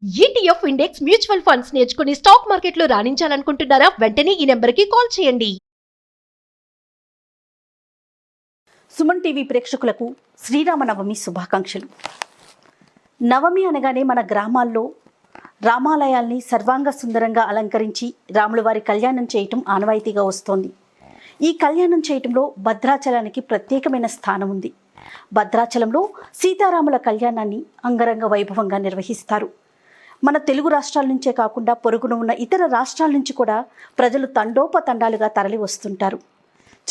ETF index mutual funds నేర్చుకుని stock మార్కెట్లో రాణించాలనుకుంటున్నారా? వెంటనే ఈ నెంబర్కి కాల్ చేయండి. సుమన్ టీవీ ప్రేక్షకులకు శ్రీరామనవమి శుభాకాంక్షలు. నవమి అనగానే మన గ్రామాల్లో రామాలయాల్ని సర్వాంగ సుందరంగా అలంకరించి రాముల వారి కళ్యాణం చేయటం ఆనవాయితీగా వస్తోంది. ఈ కళ్యాణం చేయటంలో భద్రాచలానికి ప్రత్యేకమైన స్థానం ఉంది. భద్రాచలంలో సీతారాముల కళ్యాణాన్ని అంగరంగ వైభవంగా నిర్వహిస్తారు. మన తెలుగు రాష్ట్రాల నుంచే కాకుండా పొరుగున ఉన్న ఇతర రాష్ట్రాల నుంచి కూడా ప్రజలు తండోపతండాలుగా తరలి వస్తుంటారు.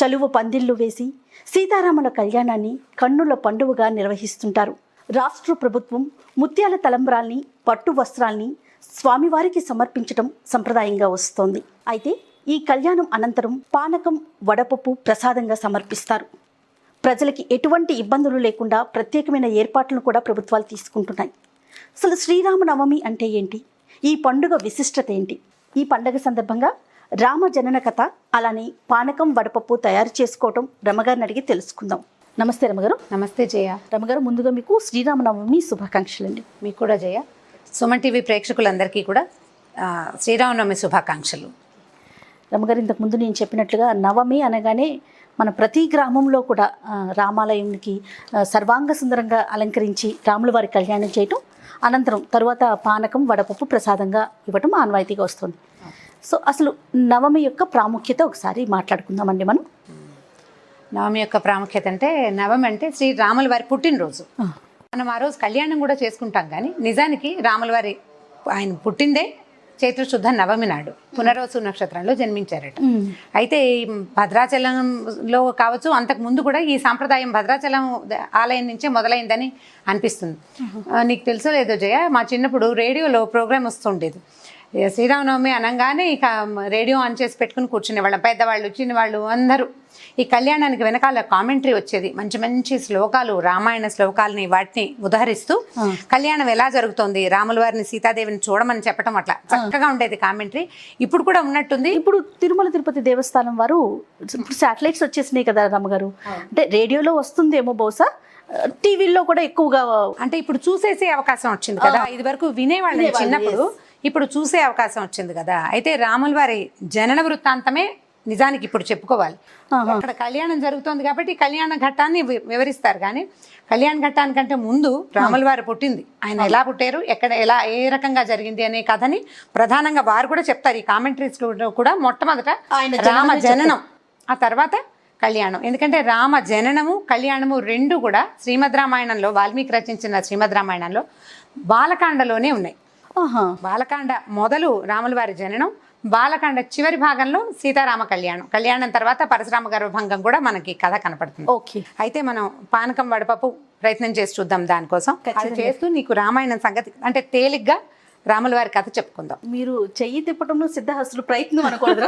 చలువ పందిళ్లు వేసి సీతారాముల కళ్యాణాన్ని కన్నుల పండువగా నిర్వహిస్తుంటారు. రాష్ట్ర ప్రభుత్వం ముత్యాల తలంబ్రాల్ని, పట్టు వస్త్రాల్ని స్వామివారికి సమర్పించడం సంప్రదాయంగా వస్తోంది. అయితే ఈ కళ్యాణం అనంతరం పానకం, వడపప్పు ప్రసాదంగా సమర్పిస్తారు. ప్రజలకి ఎటువంటి ఇబ్బందులు లేకుండా ప్రత్యేకమైన ఏర్పాట్లను కూడా ప్రభుత్వాలు తీసుకుంటున్నాయి. అసలు శ్రీరామనవమి అంటే ఏంటి? ఈ పండుగ విశిష్టత ఏంటి? ఈ పండుగ సందర్భంగా రామ జనన కథ, అలానే పానకం, వడపప్పు తయారు చేసుకోవటం రమగారిని అడిగి తెలుసుకుందాం. నమస్తే రమగారు. నమస్తే జయ. రమగారు, ముందుగా మీకు శ్రీరామనవమి శుభాకాంక్షలు అండి. మీకు కూడా జయ. సుమన్ టీవీ ప్రేక్షకులందరికీ కూడా శ్రీరామనవమి శుభాకాంక్షలు. రమగారు, ఇంతకుముందు నేను చెప్పినట్లుగా నవమి అనగానే మన ప్రతి గ్రామంలో కూడా రామాలయానికి సర్వాంగ సుందరంగా అలంకరించి రాముల వారి కళ్యాణం చేయటం, అనంతరం తరువాత పానకం, వడపప్పు ప్రసాదంగా ఇవ్వటం ఆనవాయితీగా వస్తుంది. సో అసలు నవమి యొక్క ప్రాముఖ్యత ఒకసారి మాట్లాడుకుందామండి మనం. నవమి యొక్క ప్రాముఖ్యత అంటే, నవమి అంటే శ్రీ రాముల వారి పుట్టినరోజు. మనం ఆ రోజు కళ్యాణం కూడా చేసుకుంటాం, కానీ నిజానికి రాముల వారి ఆయన పుట్టిందే చైత్ర శుద్ధ నవమి నాడు పునర్వసు నక్షత్రంలో జన్మించారట. అయితే భద్రాచలంలో కావచ్చు, అంతకు ముందు కూడా ఈ సాంప్రదాయం భద్రాచలం ఆలయం నుంచే మొదలైందని అనిపిస్తుంది. నీకు తెలుసో లేదో జయ, మా చిన్నప్పుడు రేడియోలో ప్రోగ్రామ్ వస్తుండేది. శ్రీరామనవమి అనగానే ఇక రేడియో ఆన్ చేసి పెట్టుకుని కూర్చునేవాళ్ళం. పెద్దవాళ్ళు, చిన్నవాళ్ళు అందరూ. ఈ కళ్యాణానికి వెనకాల కామెంటరీ వచ్చేది. మంచి మంచి శ్లోకాలు, రామాయణ శ్లోకాలని వాటిని ఉదహరిస్తూ కళ్యాణం ఎలా జరుగుతోంది, రాముల వారిని, సీతాదేవిని చూడమని చెప్పడం, అట్లా చక్కగా ఉండేది కామెంటరీ. ఇప్పుడు కూడా ఉన్నట్టుంది. ఇప్పుడు తిరుమల తిరుపతి దేవస్థానం వారు ఇప్పుడు శాటిలైట్స్ వచ్చేసినాయి కదా రమ్మగారు, అంటే రేడియోలో వస్తుందేమో బహుశా, టీవీల్లో కూడా ఎక్కువగా అంటే ఇప్పుడు చూసేసే అవకాశం వచ్చింది కదా. ఇది వరకు వినేవాళ్ళని చిన్నప్పుడు, ఇప్పుడు చూసే అవకాశం వచ్చింది కదా. అయితే రాముల వారి జనన వృత్తాంతమే నిజానికి ఇప్పుడు చెప్పుకోవాలి. అక్కడ కళ్యాణం జరుగుతోంది కాబట్టి కళ్యాణ ఘట్టాన్ని వివరిస్తారు, కానీ కళ్యాణ ఘట్టానికంటే ముందు రాముల వారు పుట్టింది, ఆయన ఎలా పుట్టారు, ఎక్కడ, ఎలా, ఏ రకంగా జరిగింది అనే కథని ప్రధానంగా వారు కూడా చెప్తారు. ఈ కామెంటరీస్ కూడా మొట్టమొదట రామ జననం, ఆ తర్వాత కళ్యాణం. ఎందుకంటే రామ జననము, కళ్యాణము రెండు కూడా శ్రీమద్ రామాయణంలో, వాల్మీకి రచించిన శ్రీమద్ రామాయణంలో బాలకాండలోనే ఉన్నాయి. బాలకాండ మొదలు రాముల వారి జననం, బాలకాండ చివరి భాగంలో సీతారామ కళ్యాణం. కళ్యాణం తర్వాత పరశురామ గర్భభంగం కూడా మనకి కథ కనపడుతుంది. ఓకే. అయితే మనం పానకం, వడపప్పు ప్రయత్నం చేసి చూద్దాం. దానికోసం అది చేస్తూ నీకు రామాయణం సంగతి అంటే తేలిగ్గా రాముల వారి కథ చెప్పుకుందాం. మీరు చెయ్యి తిప్పటంలో సిద్ధహస్తులు ప్రయత్నం అనుకోవద్దు,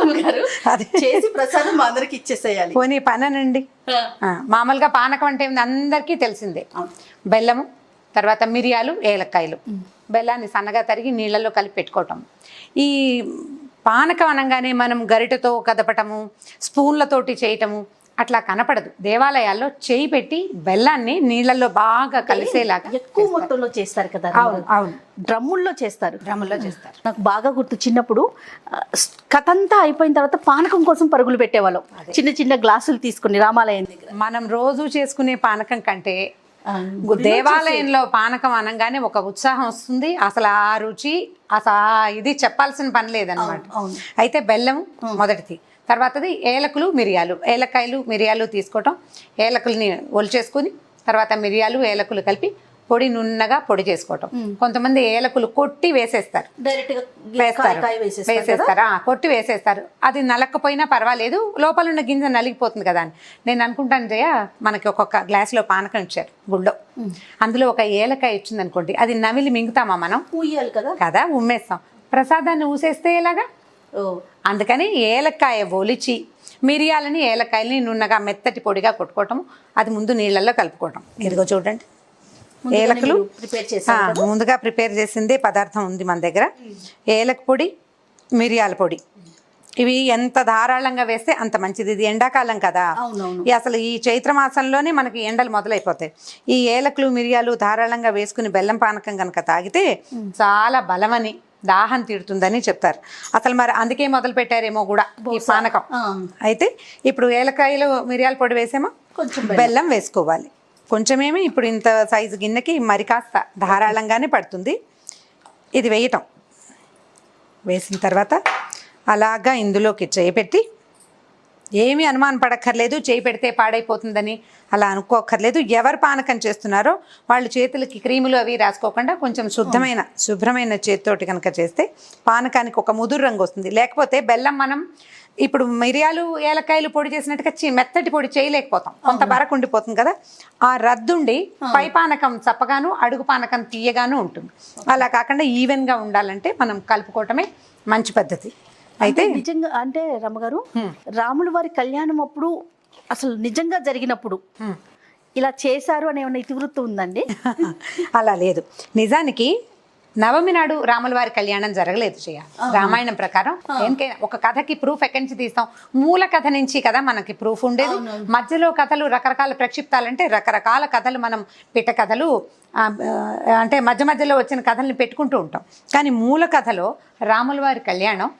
అది చేసి ప్రసాదం అందరికి ఇచ్చేసేయాలి. పోనీ పనండి. మామూలుగా పానకం అంటే అందరికీ తెలిసిందే. బెల్లము, తర్వాత మిరియాలు, ఏలక్కాయలు. బెల్లాన్ని సన్నగా తరిగి నీళ్ళల్లో కలిపి పెట్టుకోవటం. ఈ పానకం అనగానే మనం గరిటెతో కదపటము, స్పూన్లతోటి చేయటము అట్లా కనపడదు. దేవాలయాల్లో చేయి పెట్టి బెల్లాన్ని నీళ్ళల్లో బాగా కలిసేలాగా ఎక్కువ మొత్తంలో చేస్తారు కదా. అవును, డ్రమ్ముల్లో చేస్తారు. చేస్తారు. నాకు బాగా గుర్తు, చిన్నప్పుడు కథ అంతా అయిపోయిన తర్వాత పానకం కోసం పరుగులు పెట్టేవాళ్ళం. చిన్న చిన్న గ్లాసులు తీసుకుని రామాలయం దగ్గర. మనం రోజు చేసుకునే పానకం కంటే దేవాలయంలో పానకం అనగానే ఒక ఉత్సాహం వస్తుంది. అసలు ఆ రుచి, అసలు ఇది చెప్పాల్సిన పని లేదనమాట. అయితే బెల్లం మొదటిది, తర్వాతది ఏలకులు, మిరియాలు, ఏలకాయలు, మిరియాలు తీసుకోవటం. ఏలకులని ఒలిచేసుకుని తర్వాత మిరియాలు, ఏలకులు కలిపి పొడి నున్నగా పొడి చేసుకోవటం. కొంతమంది ఏలకులు కొట్టి వేసేస్తారు, కొట్టి వేసేస్తారు. అది నలక్కపోయినా పర్వాలేదు, లోపల ఉన్న గింజ నలిగిపోతుంది కదా అని నేను అనుకుంటాను జయ. మనకి ఒక్కొక్క గ్లాసులో పానకం ఇచ్చారు గుళ్ళో, అందులో ఒక ఏలకాయ ఇచ్చింది అనుకోండి, అది నమిలి మింగుతామా మనం? ఊయాలి కదా కదా, ఉమ్మేస్తాం. ప్రసాదాన్ని ఊసేస్తే ఎలాగా? అందుకని ఏలకాయ ఒలిచి మిరియాలని, ఏలకాయలని నున్నగా మెత్తటి పొడిగా కొట్టుకోవటం, అది ముందు నీళ్ళల్లో కలుపుకోవటం. ఇదిగో చూడండి, ఏలకులు ముందుగా ప్రిపేర్ చేసిందే పదార్థం ఉంది మన దగ్గర. ఏలక పొడి, మిరియాల పొడి, ఇవి ఎంత ధారాళంగా వేస్తే అంత మంచిది. ఇది ఎండాకాలం కదా, అవునవును. అసలు ఈ చైత్ర మాసంలోనే మనకి ఎండలు మొదలైపోతాయి. ఈ ఏలకులు మిరియాలు ధారాళంగా వేసుకుని బెల్లం పానకం కనుక తాగితే చాలా బలమని, దాహం తీరుతుందని చెప్తారు. అసలు మరి అందుకే మొదలు పెట్టారేమో కూడా ఈ పానకం. అయితే ఇప్పుడు ఏలకాయలు మిరియాల పొడి వేసామో కొంచెం బెల్లం వేసుకోవాలి. కొంచెమేమి, ఇప్పుడు ఇంత సైజు గిన్నెకి మరి కాస్త ధారాళంగానే పడుతుంది. ఇది వేయటం, వేసిన తర్వాత అలాగా ఇందులోకి చేయి పెట్టి, ఏమీ అనుమానం పడక్కర్లేదు చేయి పెడితే పాడైపోతుందని అలా అనుకోక్కర్లేదు. ఎవరు పానకం చేస్తున్నారో వాళ్ళు చేతులకి క్రీములు అవి రాసుకోకుండా కొంచెం శుభ్రమైన చేతితోటి కనుక చేస్తే పానకానికి ఒక ముదురు రంగు వస్తుంది. లేకపోతే బెల్లం మనం ఇప్పుడు మిరియాలు ఏలకాయలు పొడి చేసినట్టుగా మెత్తటి పొడి చేయలేకపోతాం, కొంత బరకు ఉండిపోతుంది కదా. ఆ రద్దుండి పై పానకం చప్పగాను అడుగు పానకం తీయగాను ఉంటుంది. అలా కాకుండా ఈవెన్గా ఉండాలంటే మనం కలుపుకోవటమే మంచి పద్ధతి. అయితే నిజంగా అంటే రమ్మగారు, రాముల వారి కళ్యాణం అప్పుడు అసలు నిజంగా జరిగినప్పుడు ఇలా చేశారు అనే ఏమైనా ఇతివృత్తం ఉందండి? అలా లేదు. నిజానికి నవమి నాడు రాముల వారి కళ్యాణం జరగలేదు చేయ. రామాయణం ప్రకారం దేనికైనా ఒక కథకి ప్రూఫ్ ఎక్కడి నుంచి తీస్తాం? మూల కథ నుంచి కదా మనకి ప్రూఫ్ ఉండేది. మధ్యలో కథలు రకరకాల ప్రక్షిప్తాలంటే రకరకాల కథలు, మనం పిట్ట కథలు అంటే మధ్యలో వచ్చిన కథల్ని పెట్టుకుంటూ ఉంటాం. కానీ మూల కథలో రాముల వారి కళ్యాణం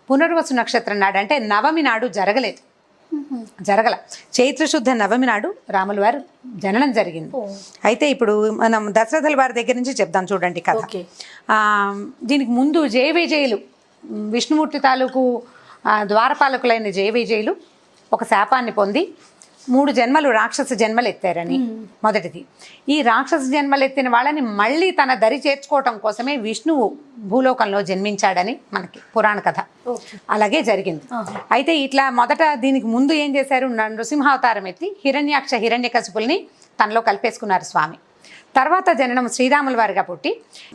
పునర్వసు నక్షత్రం నాడు అంటే నవమి నాడు జరగల. చైత్రశుద్ధ నవమి నాడు రాముల వారు జననం జరిగింది. అయితే ఇప్పుడు మనం దశరథుల వారి దగ్గర నుంచి చెప్దాం చూడండి కథ. దీనికి ముందు జయవిజయులు, విష్ణుమూర్తి తాలూకు ద్వారపాలకులైన జయవిజయులు ఒక శాపాన్ని పొంది 3 జన్మలు రాక్షస జన్మలు ఎత్తారని. మొదటిది, ఈ రాక్షస జన్మలు ఎత్తిన వాళ్ళని మళ్ళీ తన దరి చేర్చుకోవటం కోసమే విష్ణువు భూలోకంలో జన్మించాడని మనకి పురాణ కథ. అలాగే జరిగింది. అయితే ఇట్లా మొదట దీనికి ముందు ఏం చేశారు? నృసింహావతారం ఎత్తి హిరణ్యకశిపుల్ని తనలో కలిపేసుకున్నారు స్వామి. తర్వాత జననం శ్రీరాముల వారిగా పుట్టి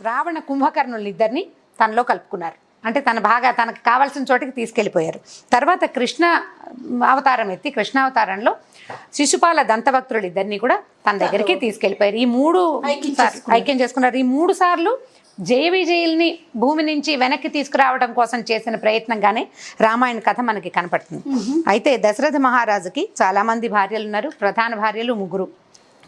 రావణ కుంభకర్ణులిద్దరిని తనలో కలుపుకున్నారు. అంటే తనకు కావాల్సిన చోటికి తీసుకెళ్ళిపోయారు. తర్వాత కృష్ణ అవతారం ఎత్తి కృష్ణావతారంలో శిశుపాల దంతభక్తులు ఇద్దరిని కూడా తన దగ్గరికి తీసుకెళ్ళిపోయారు. ఈ 3 ఐక్యం చేసుకున్నారు. ఈ 3 సార్లు జయవిజయుల్ని భూమి నుంచి వెనక్కి తీసుకురావడం కోసం చేసిన ప్రయత్నంగానే రామాయణ కథ మనకి కనపడుతుంది. అయితే దశరథ మహారాజుకి చాలా మంది భార్యలు ఉన్నారు. ప్రధాన భార్యలు 3: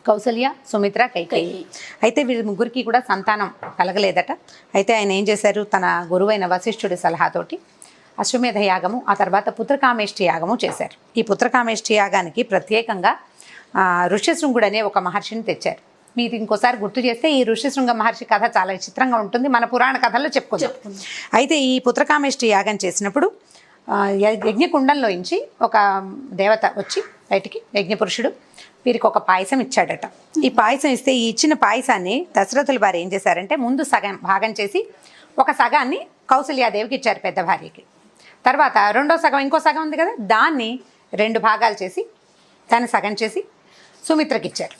కౌసల్య, సుమిత్ర, కైకేయి. అయితే వీళ్ళ 3కి కూడా సంతానం కలగలేదట. అయితే ఆయన ఏం చేశారు? తన గురువైన వశిష్ఠుడి సలహాతోటి అశ్వమేధ యాగము, ఆ తర్వాత పుత్రకామేష్టి యాగము చేశారు. ఈ పుత్రకామేష్టి యాగానికి ప్రత్యేకంగా ఋష్యశృంగుడు అనే ఒక మహర్షిని తెచ్చారు. మీరు ఇంకోసారి గుర్తు చేస్తే ఈ ఋష్యశృంగ మహర్షి కథ చాలా విచిత్రంగా ఉంటుంది, మన పురాణ కథల్లో చెప్పుకుందాం. అయితే ఈ పుత్రకామేష్టి యాగం చేసినప్పుడు యజ్ఞకుండంలోంచి ఒక దేవత వచ్చి బయటికి, యజ్ఞపురుషుడు, వీరికి ఒక పాయసం ఇచ్చాడట. ఈ పాయసం ఇస్తే ఈ ఇచ్చిన పాయసాన్ని దశరథుల వారు ఏం చేశారంటే ముందు సగం భాగం చేసి ఒక సగాన్ని కౌసల్యాదేవికి ఇచ్చారు, పెద్ద భార్యకి. తర్వాత రెండో సగం, ఇంకో సగం ఉంది కదా, దాన్ని 2 భాగాలు చేసి దాన్ని సగం చేసి సుమిత్రకి ఇచ్చారు.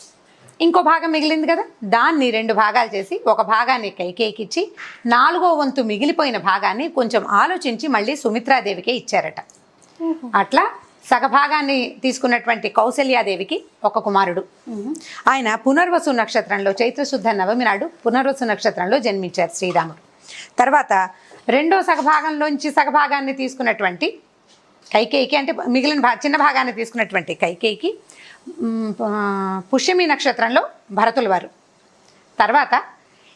ఇంకో భాగం మిగిలింది కదా, దాన్ని 2 భాగాలు చేసి ఒక భాగాన్ని కైకేయికి ఇచ్చి 4వ వంతు మిగిలిపోయిన భాగాన్ని కొంచెం ఆలోచించి మళ్ళీ సుమిత్రాదేవికే ఇచ్చారట. అట్లా సగభాగాన్ని తీసుకున్నటువంటి కౌసల్యాదేవికి ఒక కుమారుడు. ఆయన పునర్వసు నక్షత్రంలో చైత్రశుద్ధ నవమి నాడు పునర్వసు నక్షత్రంలో జన్మించారు శ్రీరాముడు. తర్వాత రెండో సగభాగంలోంచి సగభాగాన్ని తీసుకున్నటువంటి కైకేయికి, అంటే మిగిలిన చిన్న భాగాన్ని తీసుకున్నటువంటి కైకేయికి పుష్యమి నక్షత్రంలో భరతుల వారు. తర్వాత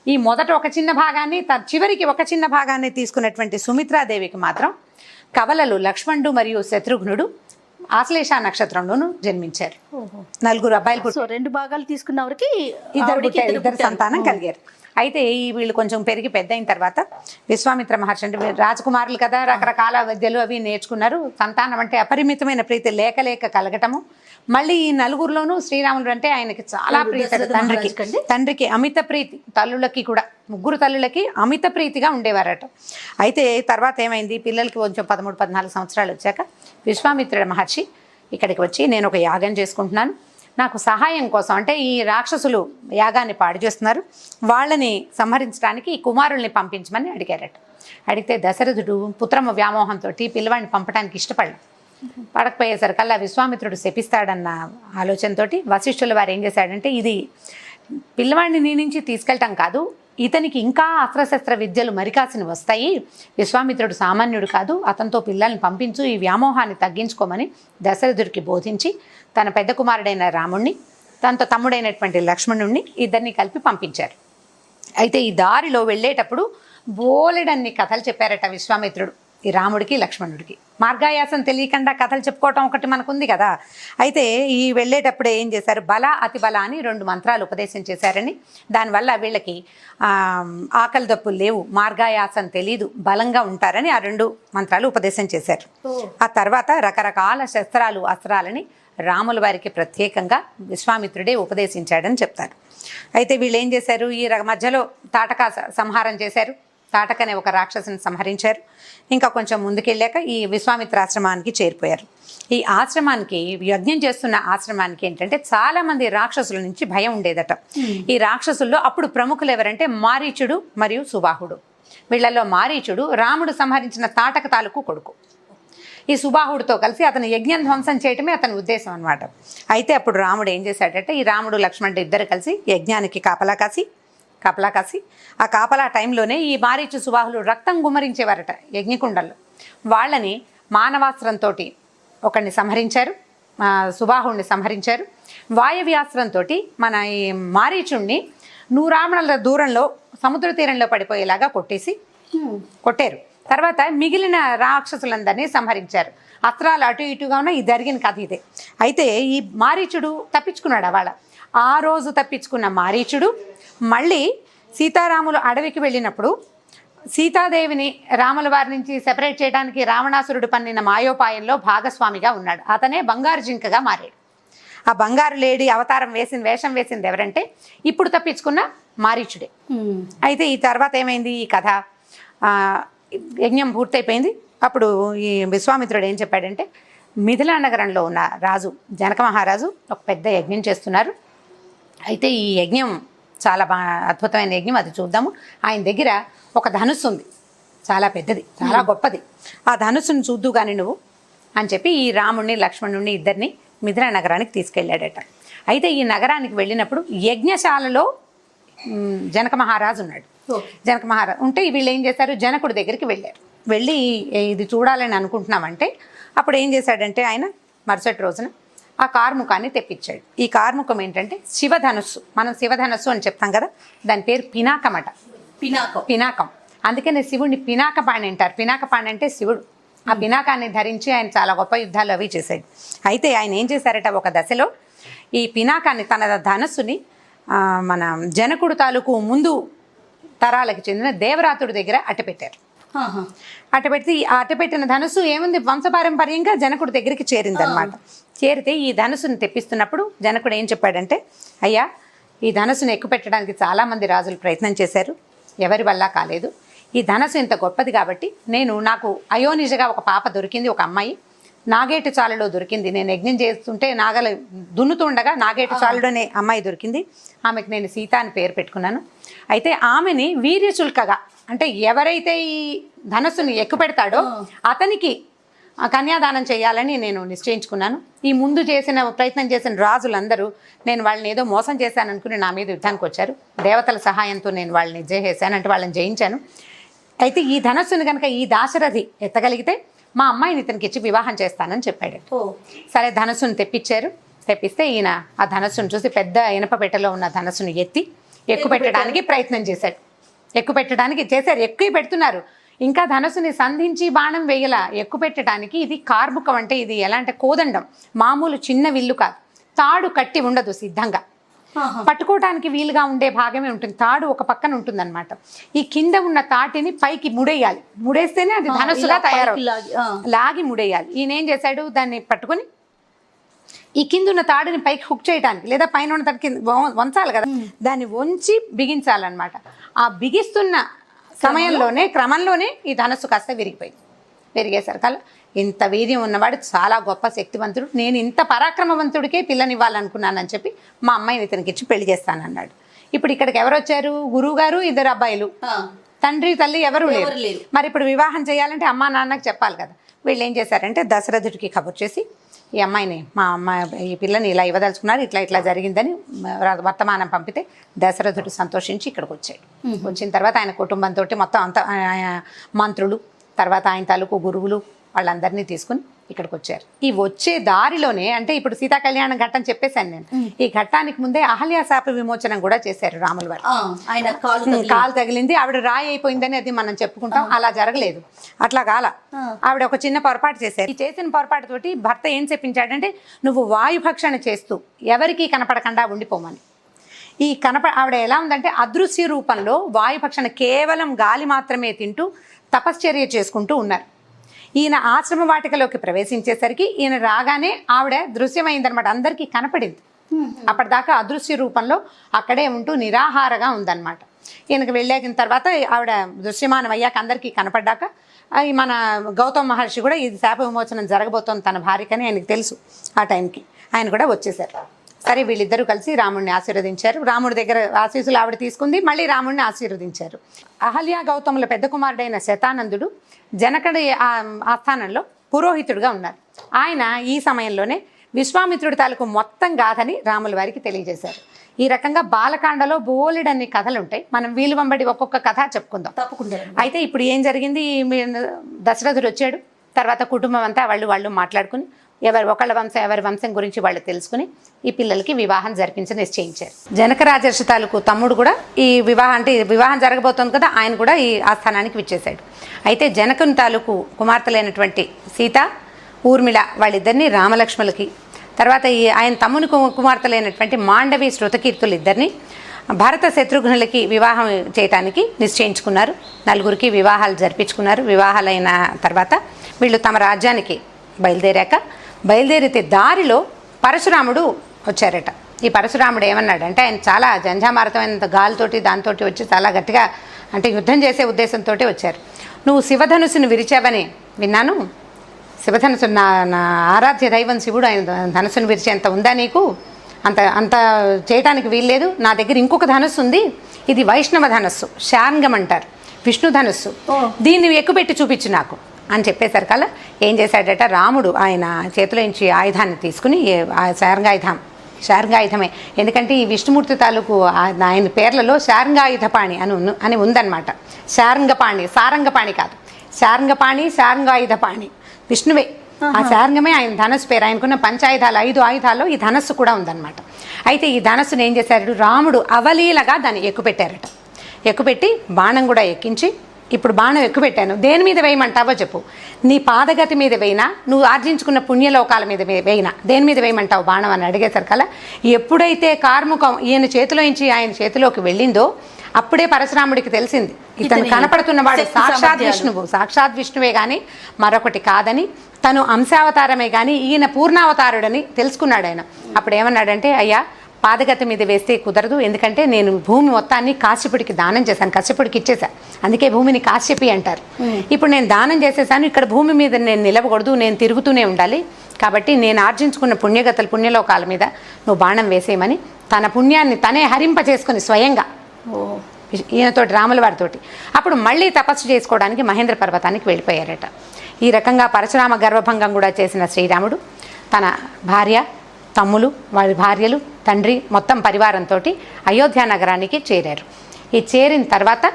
ఈ మొదట ఒక చిన్న భాగాన్ని, చివరికి ఒక చిన్న భాగాన్ని తీసుకున్నటువంటి సుమిత్రాదేవికి మాత్రం కవలలు లక్ష్మణుడు మరియు శత్రుఘ్నుడు ఆశ్లేష నక్షత్రంలోనూ జన్మించారు. 4 అబ్బాయిలు. 2 భాగాలు తీసుకున్న వారికి ఇద్దరు సంతానం కలిగారు. అయితే వీళ్ళు కొంచెం పెరిగి పెద్ద అయిన తర్వాత విశ్వామిత్ర మహర్షి, అంటే రాజకుమారులు కదా, రకరకాల విద్యలు అవి నేర్చుకున్నారు. సంతానం అంటే అపరిమితమైన ప్రీతి లేక కలగటము. మళ్ళీ ఈ 4గురిలోనూ శ్రీరాముడు అంటే ఆయనకి చాలా ప్రీతి. తండ్రికి అమిత ప్రీతి, తల్లులకి కూడా 3 తల్లులకి అమిత ప్రీతిగా ఉండేవారట. అయితే తర్వాత ఏమైంది, పిల్లలకి కొంచెం 13-14 సంవత్సరాలు వచ్చాక విశ్వామిత్రుడు మహర్షి ఇక్కడికి వచ్చి, నేను ఒక యాగం చేసుకుంటున్నాను, నాకు సహాయం కోసం, అంటే ఈ రాక్షసులు యాగాన్ని పాడు చేస్తున్నారు, వాళ్ళని సంహరించడానికి ఈ కుమారుల్ని పంపించమని అడిగారట. అడిగితే దశరథుడు పుత్రమ వ్యామోహంతో పిల్లవాడిని పంపడానికి ఇష్టపడలేదు. పడకపోయేసరికల్లా విశ్వామిత్రుడు శపిస్తాడన్న ఆలోచనతోటి వశిష్ఠుల వారు ఏం చేశాడంటే, ఇది పిల్లవాడిని నీ నుంచి తీసుకెళ్ళటం కాదు, ఇతనికి ఇంకా అస్త్రశస్త్ర విద్యలు మరికాసిన వస్తాయి, విశ్వామిత్రుడు సామాన్యుడు కాదు, అతనితో పిల్లల్ని పంపించు, ఈ వ్యామోహాన్ని తగ్గించుకోమని దశరథుడికి బోధించి తన పెద్ద కుమారుడైన రాముణ్ణి తనతో తమ్ముడైనటువంటి లక్ష్మణుణ్ణి ఇద్దరిని కలిపి పంపించారు. అయితే ఈ దారిలో వెళ్ళేటప్పుడు బోలెడన్ని కథలు చెప్పారట విశ్వామిత్రుడు ఈ రాముడికి లక్ష్మణుడికి. మార్గాయాసం తెలియకుండా కథలు చెప్పుకోవటం ఒకటి మనకుంది కదా. అయితే ఈ వెళ్ళేటప్పుడే ఏం చేశారు, బల అతి బల అని 2 మంత్రాలు ఉపదేశం చేశారని, దానివల్ల వీళ్ళకి ఆకలి దప్పులు లేవు, మార్గాయాసం తెలీదు, బలంగా ఉంటారని ఆ 2 మంత్రాలు ఉపదేశం చేశారు. ఆ తర్వాత రకరకాల శస్త్రాలు అస్త్రాలని రాముల వారికి ప్రత్యేకంగా విశ్వామిత్రుడే ఉపదేశించాడని చెప్తారు. అయితే వీళ్ళు ఏం చేశారు, ఈ మధ్యలో తాటక సంహారం చేశారు. తాటక అనే ఒక రాక్షసుని సంహరించారు. ఇంకా కొంచెం ముందుకెళ్ళాక ఈ విశ్వామిత్రాశ్రమానికి చేరిపోయారు. ఈ ఆశ్రమానికి, యజ్ఞం చేస్తున్న ఆశ్రమానికి ఏంటంటే చాలామంది రాక్షసుల నుంచి భయం ఉండేదట. ఈ రాక్షసుల్లో అప్పుడు ప్రముఖులు ఎవరంటే మారీచుడు మరియు సుబాహుడు. వీళ్ళల్లో మారీచుడు రాముడు సంహరించిన తాటక తాలూకు కొడుకు. ఈ సుబాహుడితో కలిసి అతను యజ్ఞం ధ్వంసం చేయటమే అతని ఉద్దేశం అనమాట. అయితే అప్పుడు రాముడు ఏం చేశాడంటే, ఈ రాముడు లక్ష్మణుడు ఇద్దరు కలిసి యజ్ఞానికి కాపలా కాసి ఆ కాపలా టైంలోనే ఈ మారీచు సుబాహులు రక్తం గుమ్మరించేవారట యజ్ఞకుండల్లో. వాళ్ళని మానవాస్త్రంతో ఒకరిని సంహరించారు, సుబాహుడిని సంహరించారు. వాయవ్యాస్త్రంతో మన ఈ మారీచుణ్ణి 100 ఆమడల దూరంలో సముద్ర తీరంలో పడిపోయేలాగా కొట్టారు. తర్వాత మిగిలిన రాక్షసులందరినీ సంహరించారు. అస్త్రాలు అటు ఇటుగా ఉన్న ఈ జరిగిన కథ ఇదే. అయితే ఈ మారీచుడు తప్పించుకున్నాడు. వాళ్ళ ఆ రోజు తప్పించుకున్న మారీచుడు మళ్ళీ సీతారాములు అడవికి వెళ్ళినప్పుడు సీతాదేవిని రాముల వారి నుంచి సెపరేట్ చేయడానికి రావణాసురుడు పన్నిన మాయోపాయంలో భాగస్వామిగా ఉన్నాడు. అతనే బంగారు జింకగా మారాడు. ఆ బంగారు లేడీ అవతారం వేషం వేసింది ఎవరంటే ఇప్పుడు తప్పించుకున్న మారీచుడే. అయితే ఈ తర్వాత ఏమైంది, ఈ కథ యజ్ఞం పూర్తయిపోయింది. అప్పుడు ఈ విశ్వామిత్రుడు ఏం చెప్పాడంటే, మిథిలా నగరంలో ఉన్న రాజు జనక మహారాజు ఒక పెద్ద యజ్ఞం చేస్తున్నారు. అయితే ఈ యజ్ఞం చాలా అద్భుతమైన యజ్ఞం, అది చూద్దాము. ఆయన దగ్గర ఒక ధనుస్సు ఉంది, చాలా పెద్దది, చాలా గొప్పది. ఆ ధనుస్సును చూద్దు కానీ నువ్వు అని చెప్పి ఈ రాముణ్ణి లక్ష్మణుణ్ణి ఇద్దరిని మిథిలా నగరానికి తీసుకెళ్ళాడట. అయితే ఈ నగరానికి వెళ్ళినప్పుడు యజ్ఞశాలలో జనక మహారాజు ఉన్నాడు. జనక మహారాజు ఉంటే వీళ్ళు ఏం చేశారు, జనకుడి దగ్గరికి వెళ్ళారు. వెళ్ళి ఇది చూడాలని అనుకుంటున్నామంటే అప్పుడు ఏం చేశాడంటే ఆయన మరుసటి రోజున ఆ కార్ముకాన్ని తెప్పించాడు. ఈ కార్ముకం ఏంటంటే శివధనుస్సు. మనం శివధనుస్సు అని చెప్తాం కదా, దాని పేరు పినాకం అట. పినాకం. అందుకనే శివుడిని పినాకపాణి అంటారు. పినాకపాణి అంటే శివుడు. ఆ పినాకాన్ని ధరించి ఆయన చాలా గొప్ప యుద్ధాలు అవి చేశాడు. అయితే ఆయన ఏం చేశారట, ఒక దశలో ఈ పినాకాన్ని తన ధనస్సుని మన జనకుడు తాలూకు ముందు తరాలకు చెందిన దేవరాతుడి దగ్గర అట్టపెట్టారు. అట్టపెట్టి ఆ అట్టపెట్టిన ధనుసు ఏముంది, వంశపారంపర్యంగా జనకుడి దగ్గరికి చేరిందనమాట. చేరితే ఈ ధనుసుని తెప్పిస్తున్నప్పుడు జనకుడు ఏం చెప్పాడంటే, అయ్యా ఈ ధనుసుని ఎక్కుపెట్టడానికి చాలామంది రాజులు ప్రయత్నం చేశారు, ఎవరి వల్ల కాలేదు. ఈ ధనస్సు ఇంత గొప్పది కాబట్టి నాకు అయోనిజగా ఒక పాప దొరికింది, ఒక అమ్మాయి నాగేటి చాలులో దొరికింది. నేను యజ్ఞం చేస్తుంటే నాగలు దున్నుతుండగా నాగేటి చాలుడు అనే అమ్మాయి దొరికింది. ఆమెకు నేను సీత అని పేరు పెట్టుకున్నాను. అయితే ఆమెని వీర్యశుల్కగా, అంటే ఎవరైతే ఈ ధనస్సుని ఎక్కుపెడతాడో అతనికి కన్యాదానం చేయాలని నేను నిశ్చయించుకున్నాను. ఈ ముందు ప్రయత్నం చేసిన రాజులందరూ నేను వాళ్ళని ఏదో మోసం చేశాను అనుకుని నా మీద యుద్ధానికి వచ్చారు. దేవతల సహాయంతో నేను వాళ్ళని జయించాను, అంటే వాళ్ళని జయించాను. అయితే ఈ ధనస్సుని కనుక ఈ దాశరథి ఎత్తగలిగితే మా అమ్మాయిని ఇతనికి ఇచ్చి వివాహం చేస్తానని చెప్పాడు. సరే ధనస్సును తెప్పిస్తే ఈయన ఆ ధనస్సును చూసి పెద్ద ఇనప పెట్టెలో ఉన్న ధనస్సును ఎత్తి ఎక్కుపెట్టడానికి ప్రయత్నం చేశాడు. ఎక్కువ పెడుతున్నారు. ఇంకా ధనస్సుని సంధించి బాణం వేయలా. ఎక్కుపెట్టడానికి ఇది కార్ముకం, అంటే ఇది ఎలా అంటే కోదండం, మామూలు చిన్న విల్లు కాదు. తాడు కట్టి ఉండదు, సిద్ధంగా పట్టుకోవడానికి వీలుగా ఉండే భాగమే ఉంటుంది. తాడు ఒక పక్కన ఉంటుంది అనమాట. ఈ కింద ఉన్న తాటిని పైకి ముడేయాలి. ముడేస్తేనే అది ధనస్సుగా లాగి ముడేయాలి. ఈయన ఏం చేశాడు, దాన్ని పట్టుకొని ఈ కింద ఉన్న తాడుని పైకి హుక్ చేయడానికి, లేదా పైన ఉన్న తాడు కింద వంచాలి కదా, దాన్ని వంచి బిగించాలన్నమాట. ఆ బిగిస్తున్న సమయంలోనే క్రమంలోనే ఈ ధనస్సు కాస్త విరిగేసరికల్లా ఇంత వీర్యం ఉన్నవాడు చాలా గొప్ప శక్తివంతుడు, నేను ఇంత పరాక్రమవంతుడికే పిల్లనివ్వాలనుకున్నానని చెప్పి మా అమ్మాయిని ఇతనికి ఇచ్చి పెళ్లి చేస్తానన్నాడు. ఇప్పుడు ఇక్కడికి ఎవరు వచ్చారు, గురువు గారు, 2 అబ్బాయిలు, తండ్రి తల్లి ఎవరు లేరు. మరి ఇప్పుడు వివాహం చేయాలంటే అమ్మా నాన్నకి చెప్పాలి కదా. వీళ్ళు ఏం చేశారంటే దశరథుడికి కబురు చేసి ఈ అమ్మాయిని మా అమ్మాయి ఈ పిల్లని ఇలా ఇవ్వదలుచుకున్నారు, ఇట్లా ఇట్లా జరిగిందని వర్తమానం పంపితే దశరథుడు సంతోషించి ఇక్కడికి వచ్చాడు. వచ్చిన తర్వాత ఆయన కుటుంబంతో మొత్తం అంత మంత్రులు, తర్వాత ఆయన తాలూకు గురువులు వాళ్ళందరినీ తీసుకుని ఇక్కడికి వచ్చారు. ఈ వచ్చే దారిలోనే అంటే ఇప్పుడు సీతా కళ్యాణ ఘట్టం చెప్పేశాను నేను. ఈ ఘట్టానికి ముందే అహల్య శాప విమోచనం కూడా చేశారు రాముల వారు. ఆయన కాలు తగిలింది, ఆవిడ రాయి అయిపోయిందని అది మనం చెప్పుకుంటాం. అలా జరగలేదు, అట్లా కాల. ఆవిడ ఒక చిన్న పొరపాటు చేశారు. ఈ చేసిన పొరపాటుతోటి భర్త ఏం చెప్పించాడంటే, నువ్వు వాయుభక్షణ చేస్తూ ఎవరికీ కనపడకుండా ఉండిపోమని. ఈ ఆవిడ ఎలా ఉందంటే అదృశ్య రూపంలో వాయుభక్షణ కేవలం గాలి మాత్రమే తింటూ తపశ్చర్య చేసుకుంటూ ఉన్నారు. ఈయన ఆశ్రమ వాటికలోకి ప్రవేశించేసరికి ఈయన రాగానే ఆవిడ దృశ్యమైందనమాట, అందరికీ కనపడింది. అప్పటిదాకా అదృశ్య రూపంలో అక్కడే ఉంటూ నిరాహారగా ఉందన్నమాట. ఈయనకు వెళ్ళాకిన తర్వాత ఆవిడ దృశ్యమానం అయ్యాక అందరికీ కనపడ్డాక మన గౌతమ మహర్షి కూడా ఇది శాప విమోచనం జరగబోతోంది తన భార్యకని ఆయనకు తెలుసు. ఆ టైంకి ఆయన కూడా వచ్చేసారు. సరే వీళ్ళిద్దరూ కలిసి రాముడిని ఆశీర్వదించారు. రాముడి దగ్గర ఆశీస్సులు ఆవిడ తీసుకుంది, మళ్ళీ రాముడిని ఆశీర్వదించారు. అహల్య గౌతముల పెద్ద కుమారుడైన శతానందుడు జనకుడి ఆస్థానంలో పురోహితుడిగా ఉన్నారు. ఆయన ఈ సమయంలోనే విశ్వామిత్రుడి తాలూకు మొత్తం గాథని రాముల వారికి తెలియజేశారు. ఈ రకంగా బాలకాండలో బోలెడన్ని కథలు ఉంటాయి. మనం వీలు వెంబడి ఒక్కొక్క కథ చెప్పుకుందాం. తప్పకుండా. అయితే ఇప్పుడు ఏం జరిగింది, దశరథుడు వచ్చాడు. తర్వాత కుటుంబం అంతా వాళ్ళు మాట్లాడుకుని ఎవరి వంశం గురించి వాళ్ళు తెలుసుకుని ఈ పిల్లలకి వివాహం జరిపించి నిశ్చయించారు. జనక రాజర్షి తాలూకు తమ్ముడు కూడా ఈ వివాహం జరగబోతోంది కదా, ఆయన కూడా ఈ ఆస్థానానికి విచ్చేశాడు. అయితే జనకుని తాలూకు కుమార్తెలైనటువంటి సీత, ఊర్మిళ వాళ్ళిద్దరిని రామలక్ష్మణులకి, తర్వాత ఆయన తమ్ముని కుమార్తెలైనటువంటి మాండవి శృతకీర్తులు ఇద్దరిని భరత శత్రుఘ్నులకి వివాహం చేయటానికి నిశ్చయించుకున్నారు. నలుగురికి వివాహాలు జరిపించుకున్నారు. వివాహాలైన తర్వాత వీళ్ళు తమ రాజ్యానికి బయలుదేరితే దారిలో పరశురాముడు వచ్చారట. ఈ పరశురాముడు ఏమన్నాడంటే, ఆయన చాలా జంఝామారతమైన గాలితోటి దాంతోటి వచ్చి చాలా గట్టిగా అంటే యుద్ధం చేసే ఉద్దేశంతో వచ్చారు. నువ్వు శివధనుసును విరిచావని విన్నాను. శివధనుసు నా ఆరాధ్య దైవం శివుడు, ఆయన ధనుసును విరిచేంత ఉందా నీకు? అంత చేయటానికి వీల్లేదు. నా దగ్గర ఇంకొక ధనుస్సు ఉంది, ఇది వైష్ణవ ధనస్సు, శార్ంగం అంటారు, విష్ణు ధనుస్సు, దీన్ని ఎక్కుపెట్టి చూపించు నాకు అని చెప్పేసరి కల్లా ఏం చేశాడట, రాముడు ఆయన చేతిలో నుంచి ఆయుధాన్ని తీసుకుని శార్ంగాయుధమే, ఎందుకంటే ఈ విష్ణుమూర్తి తాలూకు ఆయన పేర్లలో శార్ంగాయుధపాణి అని ఉందన్నమాట. సారంగపాణి కాదు, శార్ంగాయుధపాణి విష్ణువే. ఆ శార్ంగమే ఆయన ధనస్సు పేరు. ఆయనకున్న పంచాయుధాలు 5 ఆయుధాల్లో ఈ ధనస్సు కూడా ఉందన్నమాట. అయితే ఈ ధనస్సును ఏం చేశాడు, రాముడు అవలీలగా దాన్ని ఎక్కుపెట్టారట. ఎక్కుపెట్టి బాణం కూడా ఎక్కించి, ఇప్పుడు బాణం ఎక్కుపెట్టాను, దేని మీద వేయమంటావో చెప్పు, నీ పాదగతి మీద వేయినా, నువ్వు ఆర్జించుకున్న పుణ్యలోకాల మీద వేయినా, దేని మీద వేయమంటావు బాణం అని అడిగేసరికల్లా ఎప్పుడైతే కార్ముకం ఈయన చేతిలోంచి ఆయన చేతిలోకి వెళ్ళిందో అప్పుడే పరశురాముడికి తెలిసింది, ఇతను కనపడుతున్నవాడు సాక్షాత్ విష్ణువే కానీ మరొకటి కాదని, తను అంశావతారమే కానీ ఈయన పూర్ణావతారుడని తెలుసుకున్నాడు ఆయన. అప్పుడు ఏమన్నాడంటే, అయ్యా పాదగతి మీద వేస్తే కుదరదు, ఎందుకంటే నేను భూమి మొత్తాన్ని కాశ్యపుడికి దానం చేశాను, కశ్యపుడికి ఇచ్చేసా, అందుకే భూమిని కాశ్యపి అంటారు. ఇప్పుడు నేను దానం చేసేసాను, ఇక్కడ భూమి మీద నేను నిలవకూడదు, నేను తిరుగుతూనే ఉండాలి, కాబట్టి నేను ఆర్జించుకున్న పుణ్యలోకాల మీద నువ్వు బాణం వేసేయమని తన పుణ్యాన్ని తనే హరింపచేసుకుని స్వయంగా ఈయనతోటి రాముల వారితోటి అప్పుడు మళ్ళీ తపస్సు చేసుకోవడానికి మహేంద్ర పర్వతానికి వెళ్ళిపోయారట. ఈ రకంగా పరశురామ గర్భభంగం కూడా చేసిన శ్రీరాముడు తన భార్య, తమ్ములు, వారి భార్యలు, తండ్రి మొత్తం పరివారంతో అయోధ్య నగరానికి చేరారు. ఈ చేరిన తర్వాత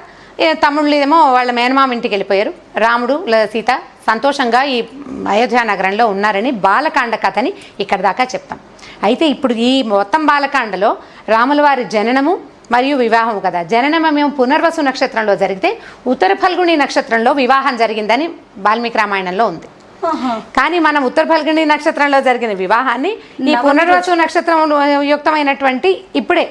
తమ్ముళ్ళు ఏమో వాళ్ళ మేనమామ ఇంటికి వెళ్ళిపోయారు. రాముడు, సీత సంతోషంగా ఈ అయోధ్య నగరంలో ఉన్నారని బాలకాండ కథని ఇక్కడ దాకా చెప్తాం. అయితే ఇప్పుడు ఈ మొత్తం బాలకాండలో రాముల వారి జననము మరియు వివాహం కదా. జననమేమో పునర్వసు నక్షత్రంలో జరిగితే ఉత్తర ఫల్గుణి నక్షత్రంలో వివాహం జరిగిందని వాల్మీకి రామాయణంలో ఉంది. కానీ మనం ఉత్తర ఫల్గుణి నక్షత్రంలో జరిగిన వివాహాన్ని ఈ పునర్వసు నక్షత్రం యుక్తమైనటువంటి ఇప్పుడే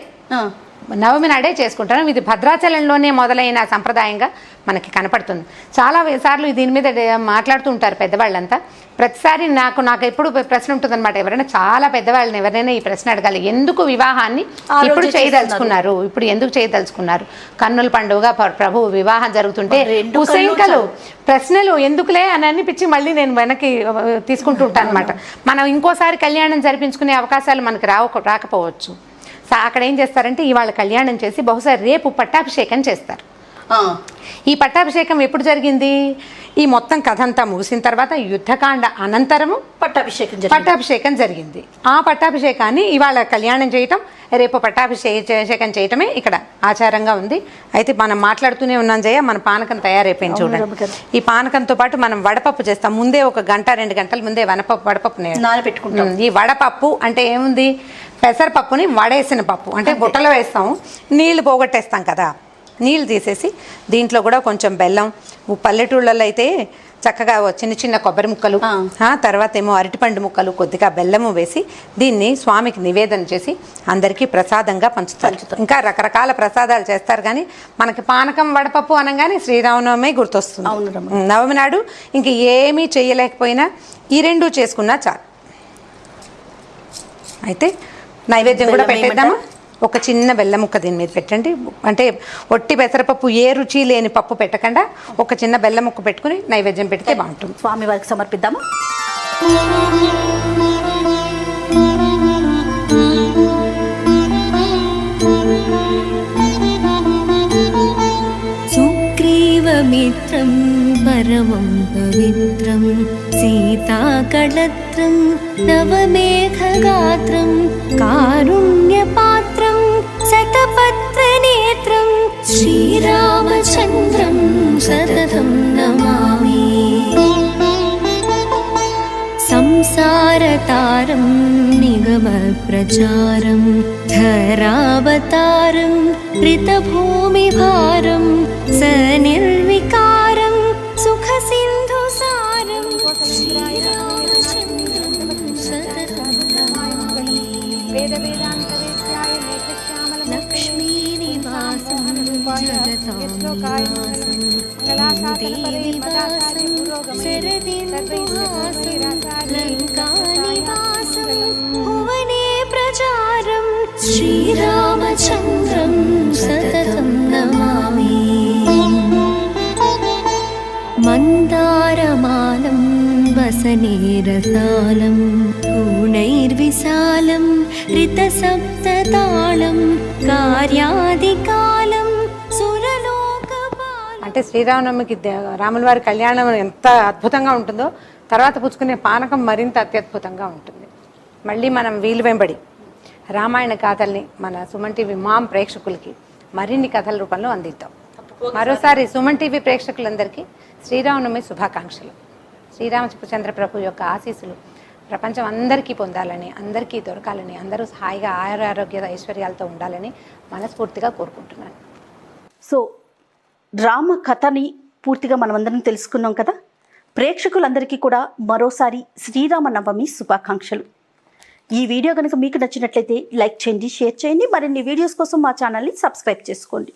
నవమి నాడే చేసుకుంటాం. ఇది భద్రాచలంలోనే మొదలైన సంప్రదాయంగా మనకి కనపడుతుంది. చాలా సార్లు దీని మీద మాట్లాడుతూ ఉంటారు పెద్దవాళ్ళంతా. ప్రతిసారి నాకు ఎప్పుడు ప్రశ్న ఉంటుందన్నమాట, ఎవరైనా చాలా పెద్దవాళ్ళని ఎవరైనా ఈ ప్రశ్న అడగాలి, ఎందుకు వివాహాన్ని ఇప్పుడు చేయదలుచుకున్నారు, ఇప్పుడు ఎందుకు చేయదలుచుకున్నారు, కన్నుల పండుగ ప్రభు వివాహం జరుగుతుంటే హుసైంకలు ప్రశ్నలు ఎందుకులే అని అనిపించి మళ్ళీ నేను వెనక్కి తీసుకుంటూ ఉంటాను అనమాట. మనం ఇంకోసారి కళ్యాణం జరిపించుకునే అవకాశాలు మనకు రాకపోవచ్చు. అక్కడ ఏం చేస్తారంటే ఇవాళ కళ్యాణం చేసి బహుశా రేపు పట్టాభిషేకం చేస్తారు. ఈ పట్టాభిషేకం ఎప్పుడు జరిగింది? ఈ మొత్తం కథ అంతా ముగిసిన తర్వాత యుద్ధకాండ అనంతరము పట్టాభిషేకం జరిగింది. ఆ పట్టాభిషేకాన్ని ఇవాళ కళ్యాణం చేయటం, రేపు పట్టాభిషేకం చేయటమే ఇక్కడ ఆచారంగా ఉంది. అయితే మనం మాట్లాడుతూనే ఉన్నాం జయ, మన పానకం తయారైపోయింది చూడండి. ఈ పానకంతో పాటు మనం వడపప్పు చేస్తాం. ముందే 1 గంట 2 గంటల ముందే వడపప్పు నానబెట్టుకుంటాం. ఈ వడపప్పు అంటే ఏముంది, పెసరపప్పుని వడేసిన పప్పు అంటే బుట్టలో వేస్తాం, నీళ్లు పోగొట్టేస్తాం కదా, నీళ్ళు తీసేసి దీంట్లో కూడా కొంచెం బెల్లం, పల్లెటూళ్ళలో అయితే చక్కగా చిన్న చిన్న కొబ్బరి ముక్కలు, తర్వాత ఏమో అరటిపండు ముక్కలు, కొద్దిగా బెల్లము వేసి దీన్ని స్వామికి నివేదన చేసి అందరికీ ప్రసాదంగా పంచుతారు. ఇంకా రకరకాల ప్రసాదాలు చేస్తారు, కానీ మనకి పానకం వడపప్పు అనగానే శ్రీరామనవమి గుర్తొస్తుంది. నవమి నాడు ఇంక ఏమీ చేయలేకపోయినా ఈ 2 చేసుకున్నా చాలు. అయితే నైవేద్యం కూడా పెట్టేద్దామా? ఒక చిన్న బెల్లం ముక్క దీని మీద పెట్టండి. అంటే ఒట్టి పెసరపప్పు ఏ రుచి లేని పప్పు పెట్టకుండా ఒక చిన్న బెల్లం ముక్క పెట్టుకుని నైవేద్యం పెడితే బాగుంటుంది. స్వామి వారికి సమర్పిద్దాము. సుగ్రీవమిత్రం పరమం పవిత్రం సీతాకళత్రం నవమేఘగాత్రం కారుణ్యపాత్రం శతపత్రనేత్రం శ్రీరామచంద్రం సతతం నమామి. సంసారతారం నిగమప్రచారం ధరావతారం ऋतभूमिभारं सनिर्विकारं सुखसिन्धुसारं श्रीरामचन्द्रं सततं नमामि. लक्ष्मीनिवासं जगतां निवासं देवीवासं शरदिन्दुहासं लङ्कानिवासं भुवने प्रचारं श्रीरामचन्द्रं सततं नमामि. मन्दारमालं वसनेरसालं गुणैर्विशालं ऋतसप्ततालं कार्यादिकालं सुरलोकपालं. అంటే శ్రీరామనవమికి రాముల వారి కళ్యాణం ఎంత అద్భుతంగా ఉంటుందో తర్వాత పుచ్చుకునే పానకం మరింత అత్యద్భుతంగా ఉంటుంది. మళ్ళీ మనం వీలు వెంబడి రామాయణ కథల్ని మన సుమన్ టీవీ మామ్ ప్రేక్షకులకి మరిన్ని కథల రూపంలో అందిద్దాం. మరోసారి సుమన్ టీవీ ప్రేక్షకులందరికీ శ్రీరామనవమి శుభాకాంక్షలు. శ్రీరామచంద్ర ప్రభు యొక్క ఆశీస్సులు ప్రపంచం అందరికీ పొందాలని, అందరికీ దొరకాలని, అందరూ హాయిగా ఆరోగ్య ఐశ్వర్యాలతో ఉండాలని మనస్ఫూర్తిగా కోరుకుంటున్నాను. సో రామ కథని పూర్తిగా మనమందరం తెలుసుకున్నాం కదా. ప్రేక్షకులందరికీ కూడా మరోసారి శ్రీరామనవమి శుభాకాంక్షలు. ఈ వీడియో కనుక మీకు నచ్చినట్లయితే లైక్ చేయండి, షేర్ చేయండి. మరిన్ని వీడియోస్ కోసం మా ఛానల్ని సబ్స్క్రైబ్ చేసుకోండి.